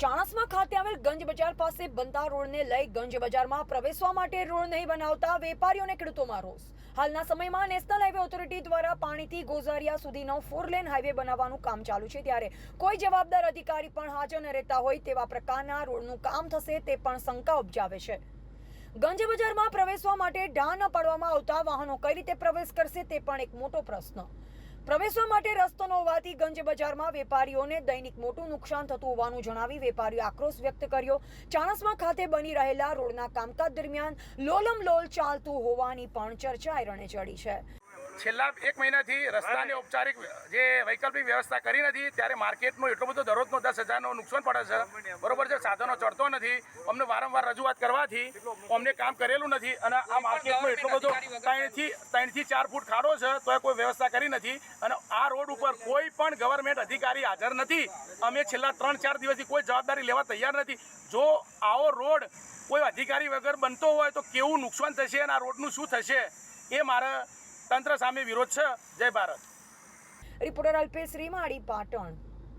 ચાણસ્મા ખાતે આવેલ ગંજ બજાર પાસે બનતા રોડને લઈ ગંજ બજારમાં પ્રવેશવા માટે રોડ નહીં બનાવતા વેપારીઓને ખેડૂતોમાં રોષ। હાલના સમયમાં નેશનલ હાઈવે ઓથોરિટી દ્વારા પાણીથી ગોઝારિયા સુધીનો 4 લેન હાઈવે બનાવવાનું કામ ચાલુ છે, ત્યારે કોઈ જવાબદાર અધિકારી પણ હાજર ન રહેતા હોય તેવા પ્રકારના રોડનું કામ થશે તે પણ શંકા ઉપજાવે છે। ગંજ બજારમાં પ્રવેશવા માટે ઢાળ ન પાડવામાં આવતા વાહનો કઈ રીતે પ્રવેશ કરશે તે પણ એક મોટો પ્રશ્ન। પ્રવેશવા માટે રસ્તો ન હોવાથી ગંજ બજારમાં વેપારીઓને દૈનિક મોટું નુકસાન થતું હોવાનું જણાવી વેપારીઓ આક્રોશ વ્યક્ત કર્યો। ચાણસ્મા ખાતે બની રહેલા રોડના કામકાજ દરમિયાન લોલમલોલ ચાલતું હોવાની પણ ચર્ચા રણે ચડી છે। છેલ્લા 1 મહિનાથી રસ્તાની ઔપચારિક જે વૈકલ્પિક વ્યવસ્થા કરી નથી, ત્યારે માર્કેટમાં એટલો બધો દરરોજનો 10,000નો નુકસાન પડે છે, બરોબર છે। સાધનો ચડતો નથી, અમને વારંવાર રજૂઆત કરવાથી અમને કામ કરેલું નથી અને આ માર્કેટમાં એટલો બધો 3 થી 4 ફૂટ ખાડો છે તો કોઈ વ્યવસ્થા કરી નથી અને આ રોડ ઉપર કોઈ પણ ગવર્મેન્ટ અધિકારી હાજર નથી। અમે છેલ્લા 3-4 દિવસથી કોઈ જવાબદારી લેવા તૈયાર નથી। જો આવો રોડ કોઈ અધિકારી વગર બનતો હોય તો કેવું નુકસાન થશે અને આ રોડનું શું થશે એ મારા તંત્ર સામે વિરોધ છે। જય ભારત। રિપોર્ટર અલ્પેશ રીમાડી, પાટણ।